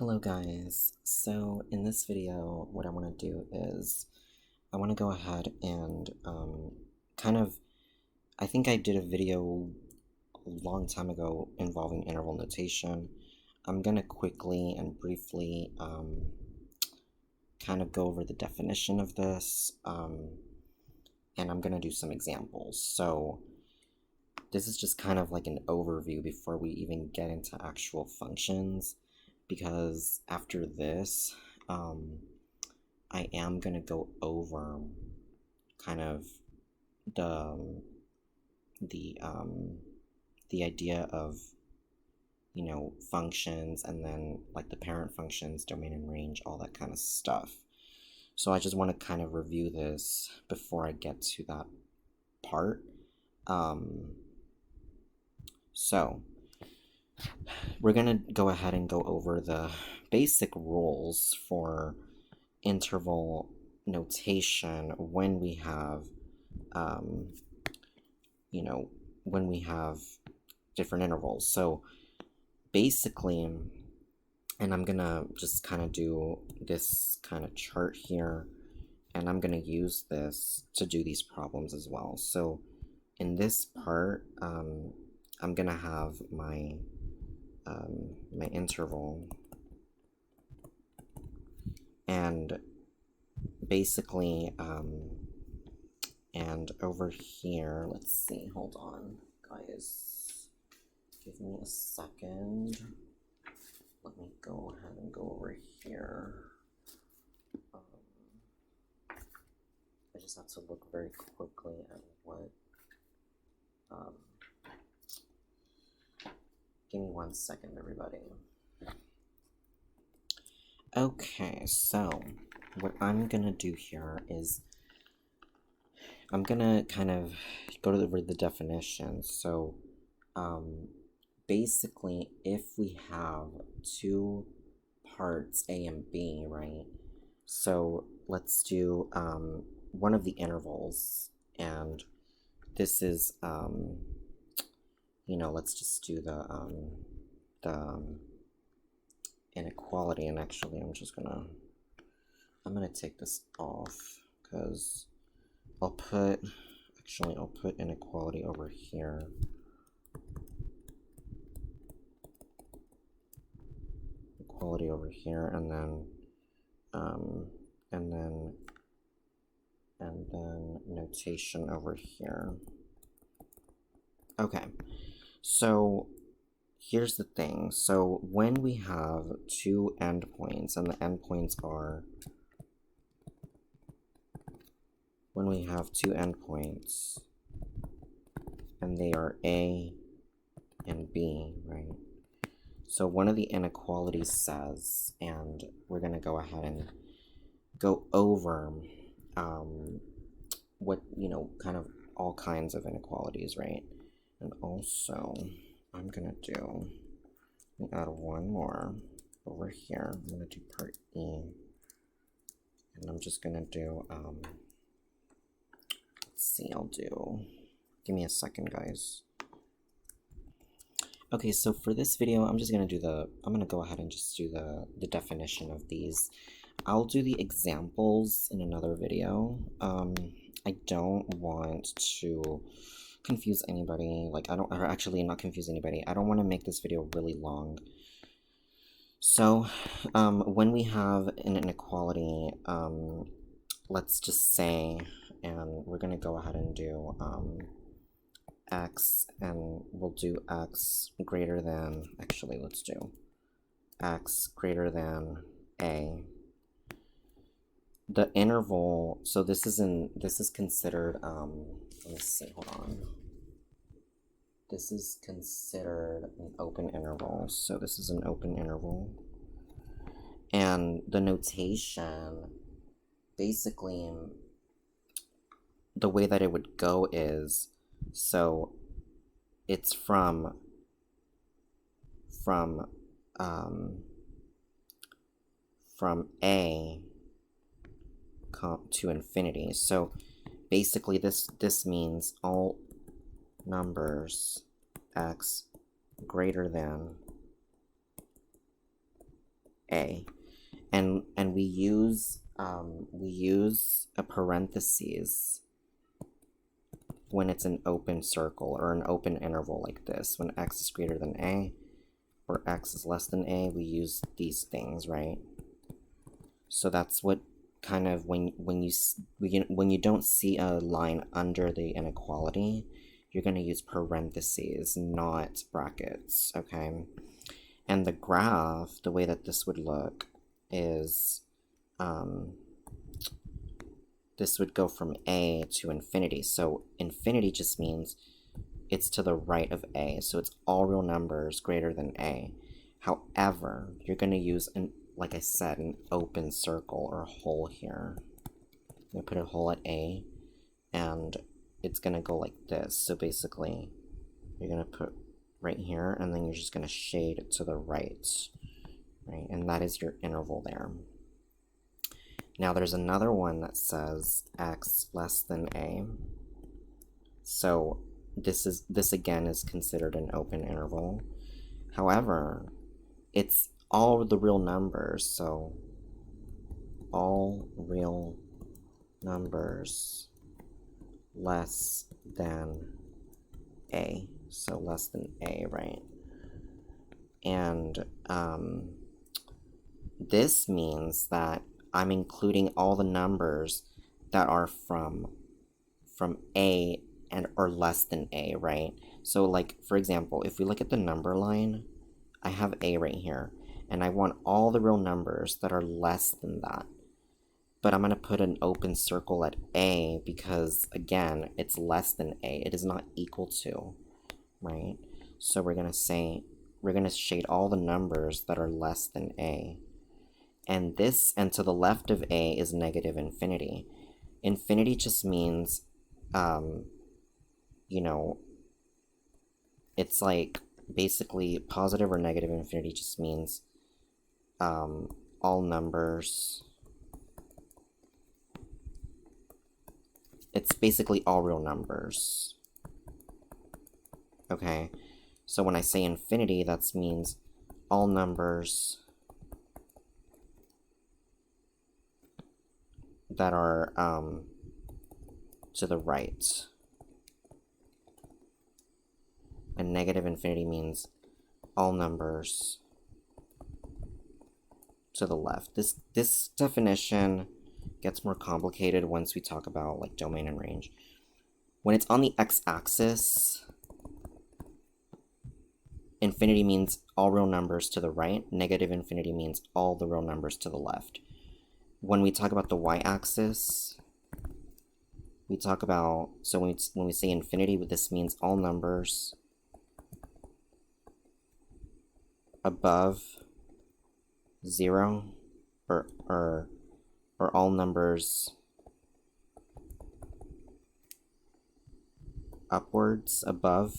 Hello guys, so in this video what I want to do is I want to go ahead and I think I did a video a long time ago involving interval notation. I'm going to quickly and briefly kind of go over the definition of this and I'm going to do some examples. So this is just kind of like an overview before we even get into actual functions, because after this, I am going to go over kind of the idea of, functions, and then like the parent functions, domain and range, all that kind of stuff. So I just want to kind of review this before I get to that part. So we're going to go ahead and go over the basic rules for interval notation when we have, when we have different intervals. So basically, and I'm going to just kind of do this kind of chart here, and I'm going to use this to do these problems as well. So in this part, I'm going to have my my interval, and basically and over here, let's see, hold on guys, give me a second, let me go ahead and go over here. I just have to look very quickly at what give me 1 second, everybody. Okay, so what I'm gonna do here is I'm gonna kind of go over the definition. So basically, if we have two parts A and B, right? So let's do one of the intervals, and this is let's just do the inequality, and actually I'm gonna take this off because I'll put inequality over here. Equality over here, and then notation over here. Okay, so here's the thing. So when we have two endpoints, and the endpoints are, when we have two endpoints and they are A and B, right? So one of the inequalities says, and we're going to go ahead and go over what, kind of all kinds of inequalities, right? And also, I'm going to add one more over here. I'm going to do part E. And I'm just going to do, let's see, give me a second, guys. Okay, so for this video, I'm going to go ahead and just do the definition of these. I'll do the examples in another video. I don't want to confuse anybody, not confuse anybody. I don't want to make this video really long. So, when we have an inequality, let's just say, and we're going to go ahead and do x, and we'll do x greater than, actually let's do x greater than a. The interval, so this is considered, let me see, hold on. This is considered an open interval, so this is an open interval. And the notation, basically, the way that it would go is, so it's from A to infinity. So basically this means all numbers x greater than a, and we use a parentheses when it's an open circle or an open interval like this. When x is greater than a or x is less than a, we use these things, right? So that's what kind of when you don't see a line under the inequality, you're going to use parentheses, not brackets, okay? And the graph, the way that this would look is this would go from a to infinity. So infinity just means it's to the right of a, so it's all real numbers greater than a. However, you're going to use, like I said, an open circle or hole here. I'm going to put a hole at a, and it's going to go like this. So basically, you're going to put right here, and then you're just going to shade it to the right, right? And that is your interval there. Now there's another one that says x less than a. So this again is considered an open interval. However, it's all the real numbers, so all real numbers less than a, so less than a, right? And this means that I'm including all the numbers that are from a and or less than a, right? So like, for example, if we look at the number line, I have a right here, and I want all the real numbers that are less than that. But I'm going to put an open circle at a because, again, it's less than a. It is not equal to, right? So we're going to say, we're going to shade all the numbers that are less than a. And this, and to the left of a is negative infinity. Infinity just means, you know, it's like basically positive or negative infinity just means all numbers. It's basically all real numbers. Okay, so when I say infinity, that means all numbers that are to the right. And negative infinity means all numbers to the left. This definition gets more complicated once we talk about like domain and range. When it's on the x-axis, infinity means all real numbers to the right. Negative infinity means all the real numbers to the left. When we talk about the y-axis, we talk about, so when we say infinity, this means all numbers above 0, or all numbers upwards above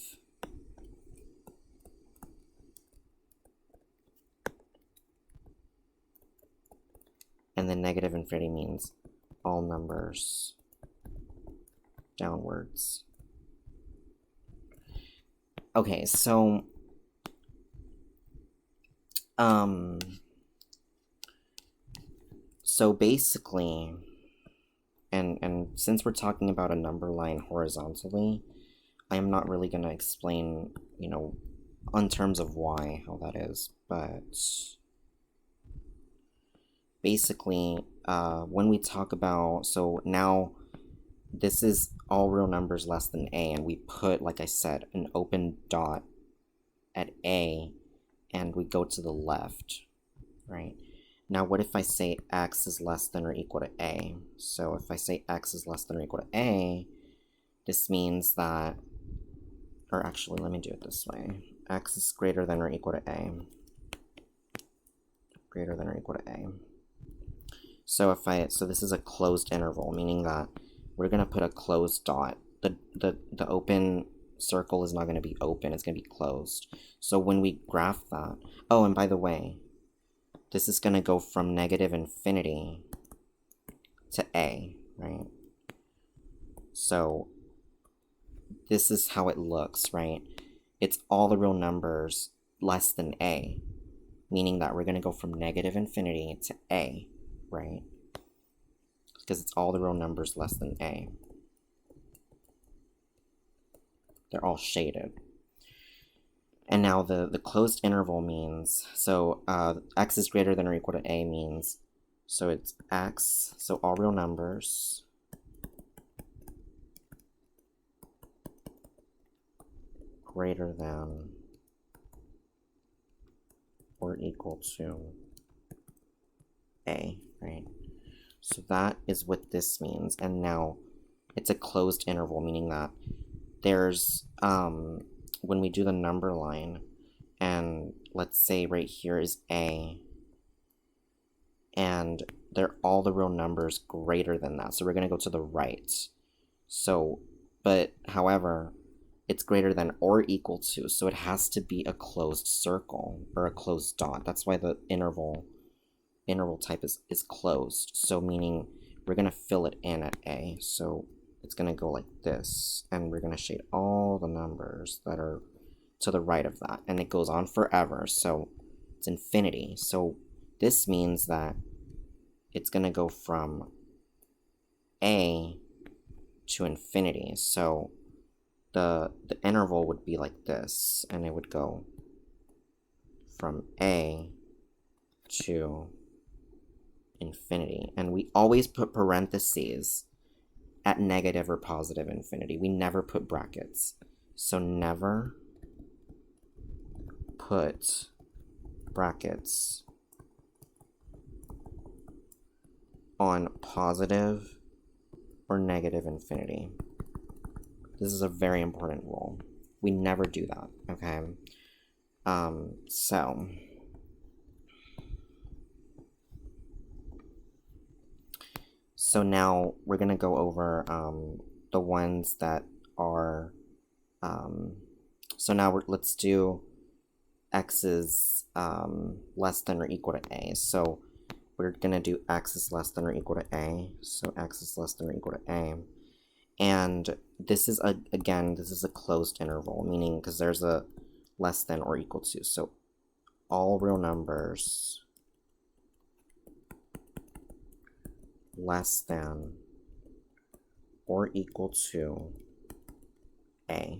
and then negative infinity means all numbers downwards. Okay, so so basically, and since we're talking about a number line horizontally, I am not really going to explain, you know, on terms of y, how that is, but basically, when we talk about, so now this is all real numbers less than a, and we put, like I said, an open dot at a, and we go to the left, right? Now, what if I say x is less than or equal to a? So if I say x is less than or equal to a, this means that, or actually, let me do it this way. X is greater than or equal to a. Greater than or equal to a. So so this is a closed interval, meaning that we're going to put a closed dot. The open circle is not going to be open, it's going to be closed. So when we graph that, oh, and by the way, this is going to go from negative infinity to a, right? So this is how it looks, right? It's all the real numbers less than a. meaning that we're going to go from negative infinity to a, right? Because it's all the real numbers less than a. They're all shaded. And now the closed interval means, so x is greater than or equal to a means, so it's x, so all real numbers, greater than or equal to a, right? So that is what this means. And now it's a closed interval, meaning that there's, when we do the number line, and let's say right here is a, and they're all the real numbers greater than that. So we're going to go to the right. So, but however, it's greater than or equal to, so it has to be a closed circle or a closed dot. That's why the interval type is closed. So meaning we're going to fill it in at a. So it's going to go like this, and we're going to shade all the numbers that are to the right of that, and it goes on forever, so it's infinity. So this means that it's going to go from a to infinity. So the interval would be like this, and it would go from a to infinity. And we always put parentheses at negative or positive infinity. We never put brackets. So never put brackets on positive or negative infinity. This is a very important rule. We never do that, okay? So now we're going to go over the ones that are, so now let's do x is less than or equal to a. So we're going to do x is less than or equal to a. So x is less than or equal to a. And this is, again, this is a closed interval, meaning because there's a less than or equal to. So all real numbers less than or equal to a,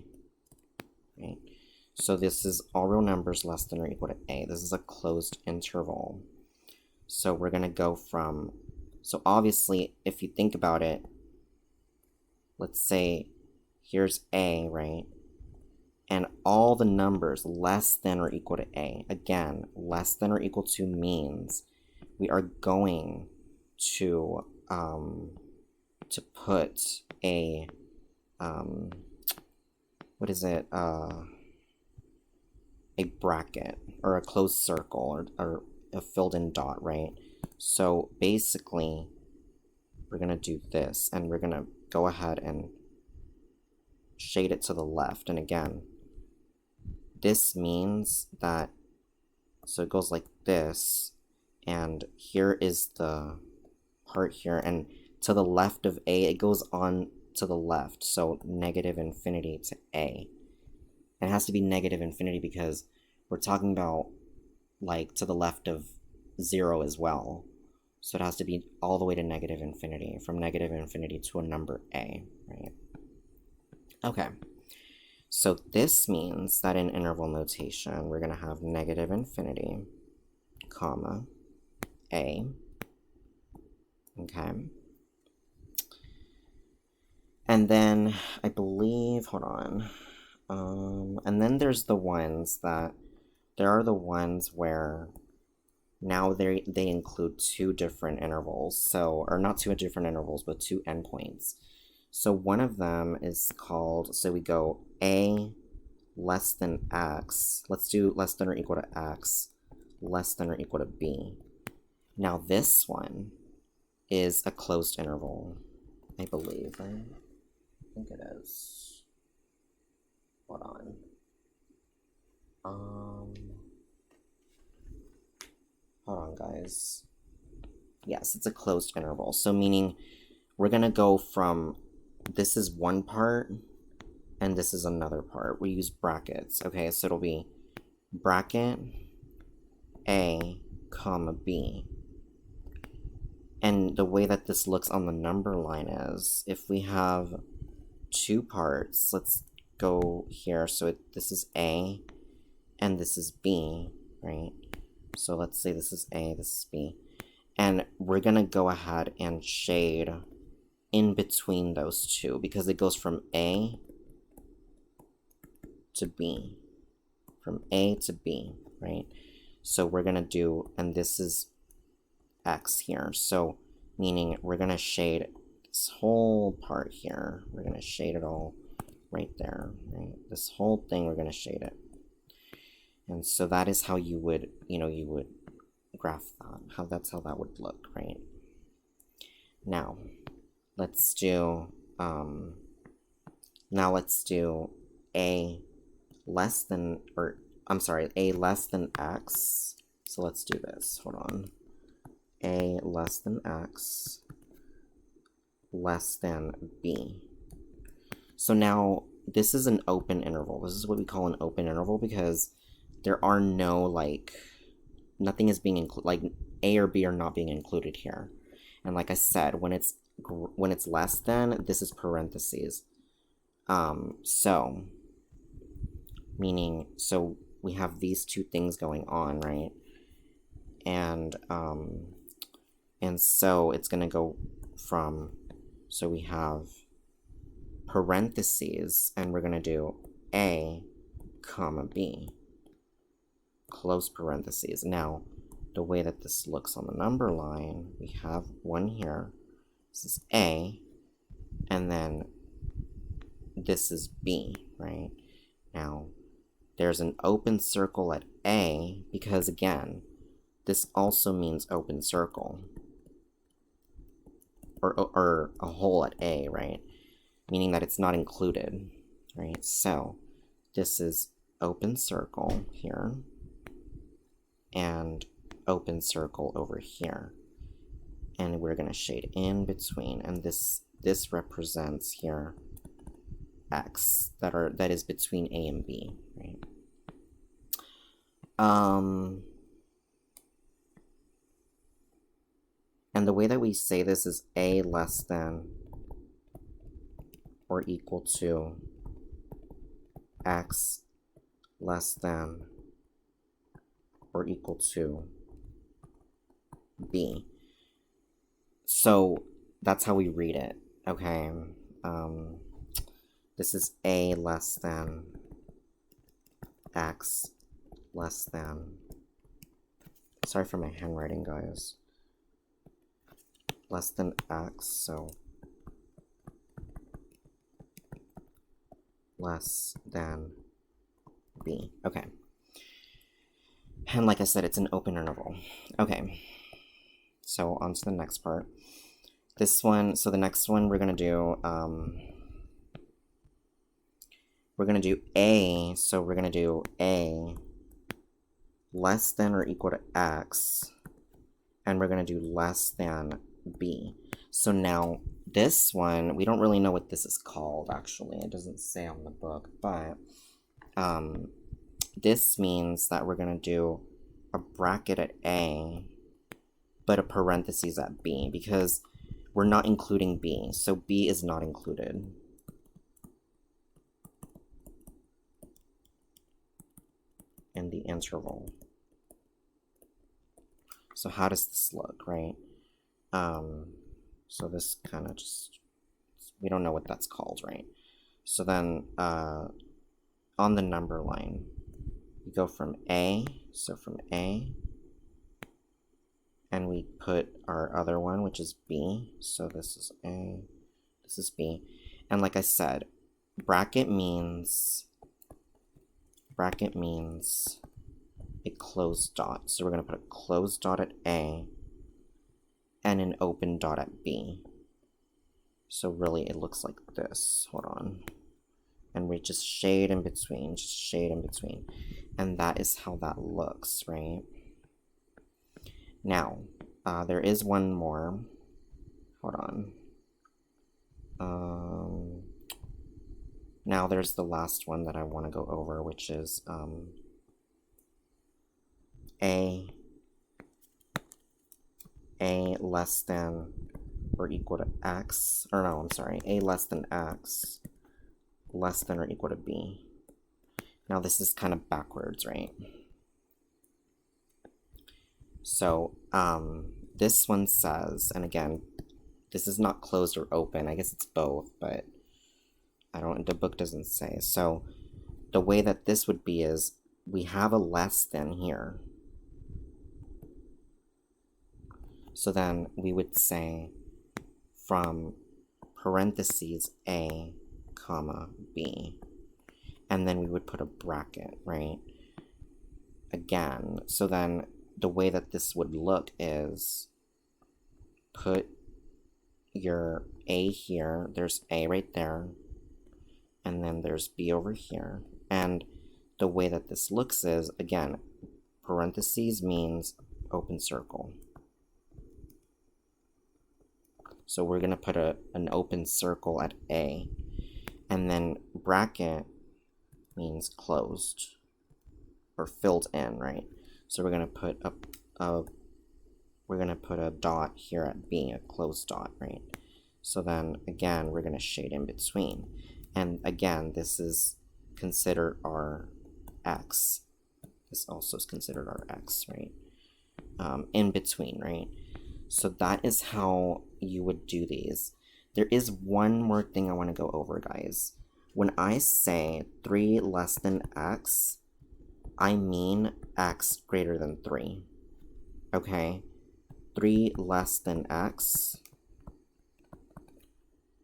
right? So this is all real numbers less than or equal to a. This is a closed interval. So we're going to go from, so obviously, if you think about it, let's say here's a, right? And all the numbers less than or equal to a. Again, less than or equal to means we are going to put a, what is it, a bracket or a closed circle or a filled in dot, right? So basically, we're going to do this, and we're going to go ahead and shade it to the left. And again, this means that, so it goes like this, and here is the part here, and to the left of a, it goes on to the left, so negative infinity to a. And it has to be negative infinity because we're talking about like to the left of 0 as well. So it has to be all the way to negative infinity, from negative infinity to a number a, right? Okay, so this means that in interval notation, we're going to have negative infinity, comma, a, okay? And then I believe, hold on, and then there's the ones that, there are the ones where now they include two different intervals, so, or not two different intervals, but two endpoints. So one of them is called, so we go a less than x, let's do less than or equal to x, less than or equal to b. Now this one is a closed interval, I believe, right? I think it is. Hold on. Hold on, guys. Yes, it's a closed interval. So meaning we're going to go from, this is one part, and this is another part. We use brackets. Okay, so it'll be bracket, A, comma, B. And the way that this looks on the number line is, if we have two parts, let's go here, so this is A, and this is B, right? So let's say this is A, this is B. And we're gonna go ahead and shade in between those two, because it goes from A to B. From A to B, right? So we're gonna do, and this is X here, so meaning we're gonna shade this whole part here. We're gonna shade it all right there, right? This whole thing, we're gonna shade it. And so that is how you would, you would graph that. That's how that would look, right? Now, let's do A less than, or I'm sorry, A less than X. So let's do this. Hold on. A less than X less than B. So now this is an open interval. This is what we call an open interval because there are no, like, nothing is being included, like A or B are not being included here. And like I said, when it's less than, this is parentheses. So meaning, so we have these two things going on, right? And so it's gonna go from, so we have parentheses, and we're gonna do A, comma, B, close parentheses. Now, the way that this looks on the number line, we have one here, this is A, and then this is B, right? Now, there's an open circle at A, because again, this also means open circle, or a hole at A, right? Meaning that it's not included, right? So, this is open circle here, and open circle over here. And we're gonna shade in between, and this represents here X, that is between A and B, right? And the way that we say this is A less than or equal to X less than or equal to B. So that's how we read it, okay? This is A less than X less than, sorry for my handwriting, guys, less than X, so less than B. Okay. And like I said, it's an open interval. Okay. So on to the next part. This one, so the next one we're gonna do A, so we're gonna do A less than or equal to X, and we're gonna do less than B. So now this one, we don't really know what this is called, actually. It doesn't say on the book, but this means that we're gonna do a bracket at A, but a parentheses at B, because we're not including B, so B is not included. In the interval. So how does this look, right? So this kind of just, we don't know what that's called, right? So then on the number line, we go from A, so from A, and we put our other one, which is B. So this is A, this is B. And like I said, bracket means a closed dot. So we're going to put a closed dot at A and an open dot at B. So really it looks like this. Hold on. And we just shade in between, just shade in between. And that is how that looks, right? Now, there is one more. Hold on. Now there's the last one that I want to go over, which is A a less than or equal to x, or no, I'm sorry, a less than x less than or equal to b. Now this is kind of backwards, right? So this one says, and again, this is not closed or open. I guess it's both, but the book doesn't say. So the way that this would be is we have a less than here. So then we would say from parentheses a comma b, and then we would put a bracket, right? Again, so then the way that this would look is put your a here, there's a right there, and then there's b over here. And the way that this looks is, again, parentheses means open circle. So we're going to put an open circle at A, and then bracket means closed or filled in, right? So we're going to put a dot here at B, a closed dot, right? So then again, we're going to shade in between. And again, this is considered our X. This also is considered our X, right? In between, right? So that is how you would do these. There is one more thing I want to go over, guys. When I say 3 less than x, I mean x greater than 3. Okay? 3 less than x,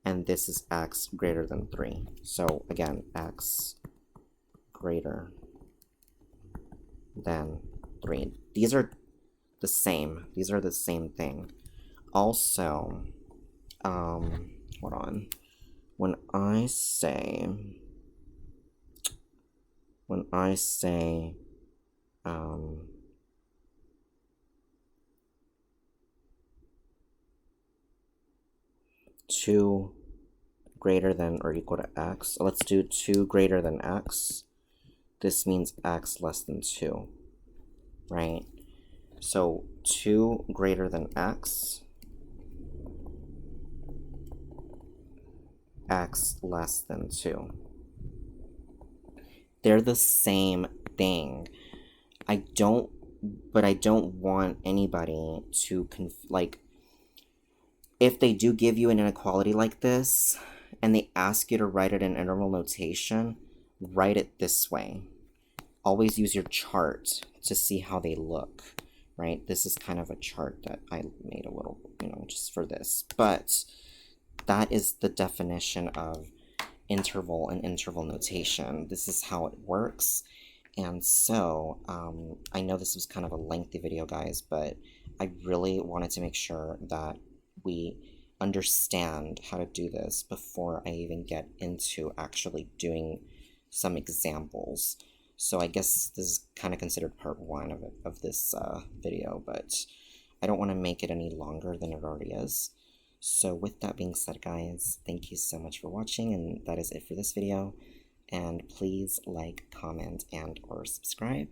and this is x greater than 3. So again, x greater than 3. These are the same. These are the same thing. Also, hold on. When I say 2 greater than or equal to x, let's do 2 greater than x. This means x less than 2, right? So 2 greater than x, x less than 2. They're the same thing. I don't want anybody to if they do give you an inequality like this and they ask you to write it in interval notation, write it this way. Always use your chart to see how they look, right? This is kind of a chart that I made a little, just for this. But that is the definition of interval and interval notation. This is how it works. And so, I know this was kind of a lengthy video, guys, but I really wanted to make sure that we understand how to do this before I even get into actually doing some examples. So I guess this is kind of considered part 1 of this video, but I don't want to make it any longer than it already is. So with that being said, guys, thank you so much for watching, and that is it for this video. And please like, comment, and or subscribe.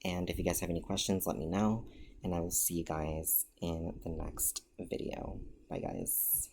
And if you guys have any questions, let me know, and I will see you guys in the next video. Bye, guys.